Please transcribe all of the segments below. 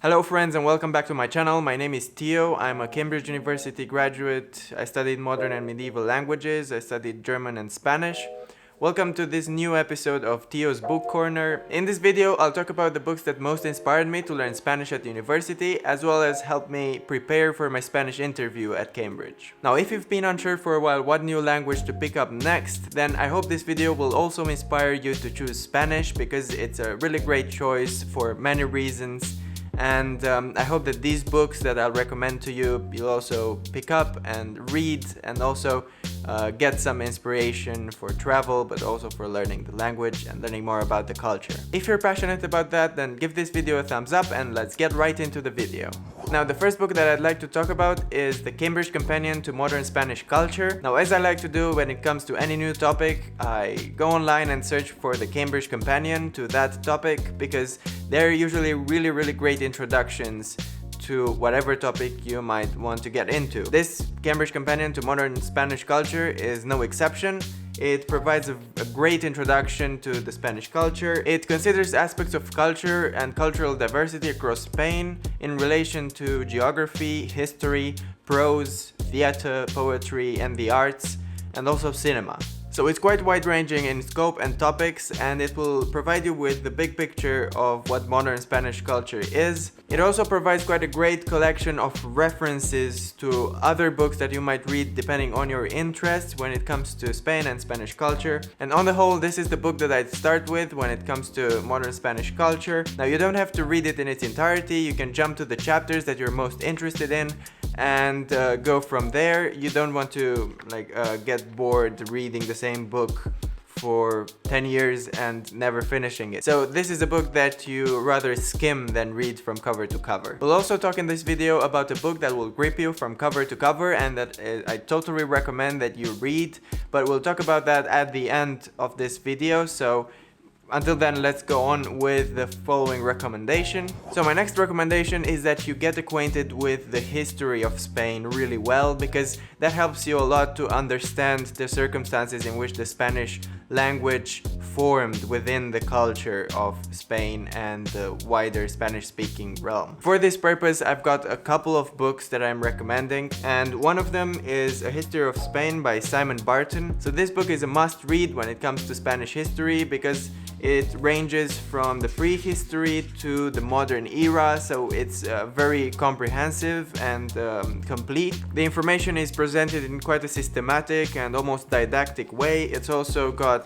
Hello friends and welcome back to my channel. My name is Theo. I'm a Cambridge University graduate. I studied modern and medieval languages. I studied German and Spanish. Welcome to this new episode of Theo's Book Corner. In this video, I'll talk about the books that most inspired me to learn Spanish at university, as well as help me prepare for my Spanish interview at Cambridge. Now, if you've been unsure for a while what new language to pick up next, then I hope this video will also inspire you to choose Spanish because it's a really great choice for many reasons. And I hope that these books that I'll recommend to you, you'll also pick up and read and also get some inspiration for travel, but also for learning the language and learning more about the culture. If you're passionate about that, then give this video a thumbs up and let's get right into the video. Now, the first book that I'd like to talk about is The Cambridge Companion to Modern Spanish Culture. Now, as I like to do when it comes to any new topic, I go online and search for the Cambridge Companion to that topic because they're usually really great introductions to whatever topic you might want to get into. This Cambridge Companion to Modern Spanish Culture is no exception. It provides a great introduction to the Spanish culture. It considers aspects of culture and cultural diversity across Spain in relation to geography, history, prose, theater, poetry, and the arts, and also cinema. So it's quite wide-ranging in scope and topics, and it will provide you with the big picture of what modern Spanish culture is. It also provides quite a great collection of references to other books that you might read depending on your interests when it comes to Spain and Spanish culture. And on the whole, this is the book that I'd start with when it comes to modern Spanish culture. Now, you don't have to read it in its entirety. You can jump to the chapters that you're most interested in and go from there. You don't want to get bored reading the same book for 10 years and never finishing it. So this is a book that you rather skim than read from cover to cover. We'll also talk in this video about a book that will grip you from cover to cover and that I totally recommend that you read, but we'll talk about that at the end of this video. So until then, let's go on with the following recommendation. So my next recommendation is that you get acquainted with the history of Spain really well, because that helps you a lot to understand the circumstances in which the Spanish language formed within the culture of Spain and the wider Spanish-speaking realm. For this purpose, I've got a couple of books that I'm recommending, and one of them is A History of Spain by Simon Barton. So this book is a must-read when it comes to Spanish history because it ranges from the prehistory to the modern era, so it's very comprehensive and complete. The information is presented in quite a systematic and almost didactic way. It's also got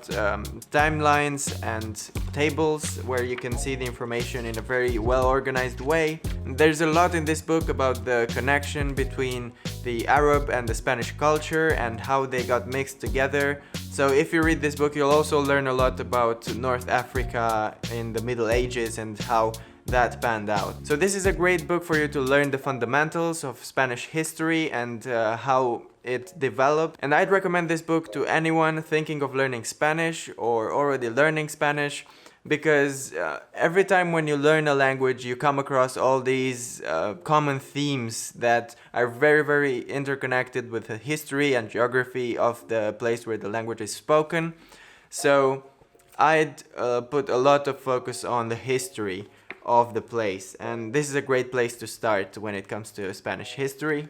timelines and tables where you can see the information in a very well organized way. There's a lot in this book about the connection between the Arab and the Spanish culture and how they got mixed together. So if you read this book, you'll also learn a lot about North Africa in the Middle Ages and how that panned out. So this is a great book for you to learn the fundamentals of Spanish history and how it developed. And I'd recommend this book to anyone thinking of learning Spanish or already learning Spanish, because every time when you learn a language, you come across all these common themes that are very interconnected with the history and geography of the place where the language is spoken. So I'd put a lot of focus on the history of the place, and this is a great place to start when it comes to Spanish history.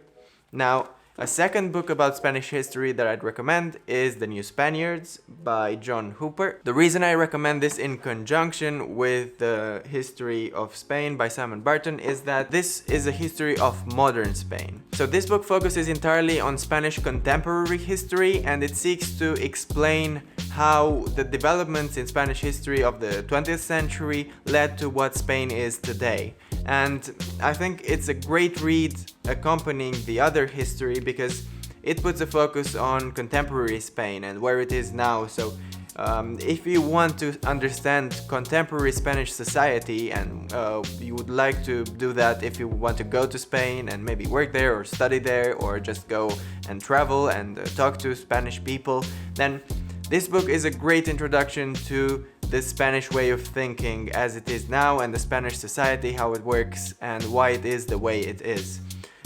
Now, a second book about Spanish history that I'd recommend is The New Spaniards by John Hooper. The reason I recommend this in conjunction with The History of Spain by Simon Barton is that this is a history of modern Spain. So this book focuses entirely on Spanish contemporary history, and it seeks to explain how the developments in Spanish history of the 20th century led to what Spain is today. And I think it's a great read accompanying the other history because it puts a focus on contemporary Spain and where it is now. So if you want to understand contemporary Spanish society, and you would like to do that if you want to go to Spain and maybe work there or study there or just go and travel and talk to Spanish people, then this book is a great introduction to the Spanish way of thinking as it is now and the Spanish society, how it works and why it is the way it is.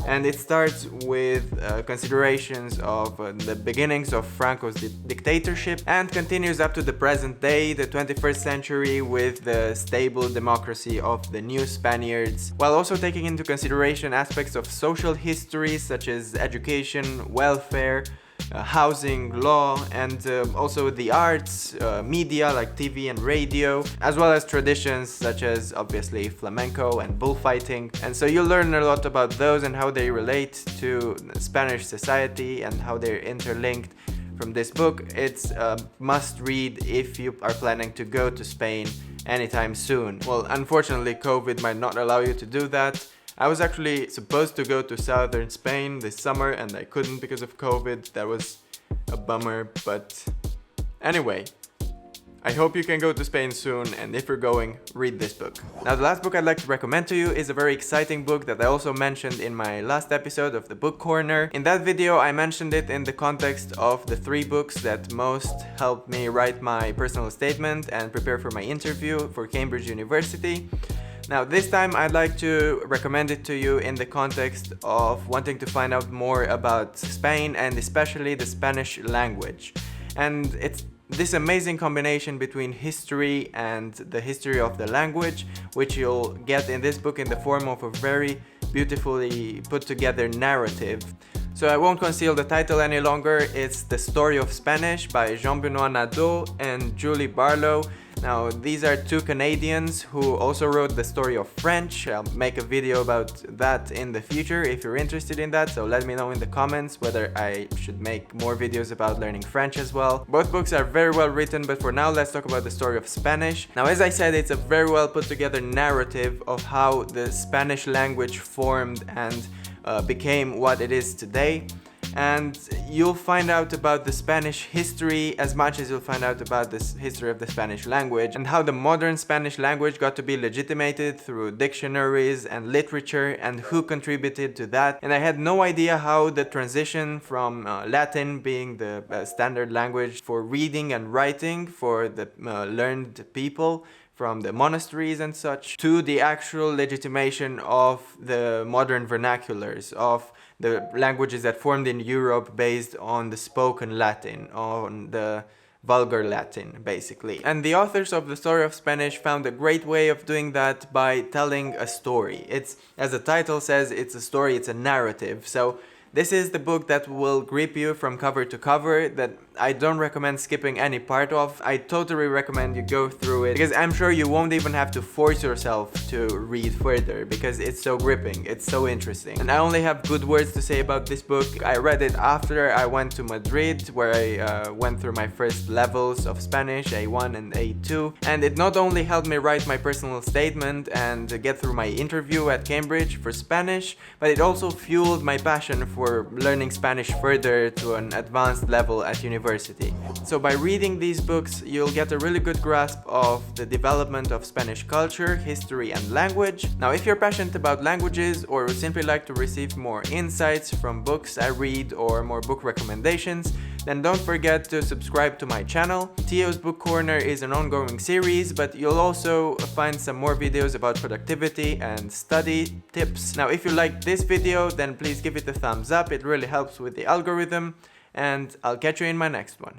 And it starts with considerations of the beginnings of Franco's dictatorship and continues up to the present day, the 21st century, with the stable democracy of the new Spaniards, while also taking into consideration aspects of social history such as education, welfare, housing, law, and also the arts, media like TV and radio, as well as traditions such as obviously flamenco and bullfighting. And so you'll learn a lot about those and how they relate to Spanish society and how they're interlinked from this book. It's a must read if you are planning to go to Spain anytime soon. Well, unfortunately, COVID might not allow you to do that. I was actually supposed to go to southern Spain this summer and I couldn't because of COVID. That was a bummer, but anyway, I hope you can go to Spain soon, and if you're going, read this book. Now, the last book I'd like to recommend to you is a very exciting book that I also mentioned in my last episode of the Book Corner. In that video, I mentioned it in the context of the 3 books that most helped me write my personal statement and prepare for my interview for Cambridge University. Now, this time I'd like to recommend it to you in the context of wanting to find out more about Spain and especially the Spanish language. And it's this amazing combination between history and the history of the language, which you'll get in this book in the form of a very beautifully put together narrative. So I won't conceal the title any longer. It's The Story of Spanish by Jean-Benoit Nadeau and Julie Barlow. Now, these are 2 Canadians who also wrote The Story of French. I'll make a video about that in the future if you're interested in that, so let me know in the comments whether I should make more videos about learning French as well. Both books are very well written, but for now let's talk about The Story of Spanish. Now, as I said, it's a very well put together narrative of how the Spanish language formed and became what it is today. And you'll find out about the Spanish history as much as you'll find out about the history of the Spanish language and how the modern Spanish language got to be legitimated through dictionaries and literature and who contributed to that. And I had no idea how the transition from Latin being the standard language for reading and writing for the learned people from the monasteries and such, to the actual legitimation of the modern vernaculars, of the languages that formed in Europe based on the spoken Latin, on the vulgar Latin, basically. And the authors of The Story of Spanish found a great way of doing that by telling a story. It's, as the title says, it's a story, it's a narrative. So this is the book that will grip you from cover to cover, that I don't recommend skipping any part of. I totally recommend you go through it, because I'm sure you won't even have to force yourself to read further, because it's so gripping, it's so interesting. And I only have good words to say about this book. I read it after I went to Madrid, where I went through my first levels of Spanish, A1 and A2. And it not only helped me write my personal statement and get through my interview at Cambridge for Spanish, but it also fueled my passion for learning Spanish further to an advanced level at university. So by reading these books, you'll get a really good grasp of the development of Spanish culture, history, and language. Now, if you're passionate about languages or simply like to receive more insights from books I read or more book recommendations, then don't forget to subscribe to my channel. Theo's Book Corner is an ongoing series, but you'll also find some more videos about productivity and study tips. Now, if you liked this video, then please give it a thumbs up. It really helps with the algorithm, and I'll catch you in my next one.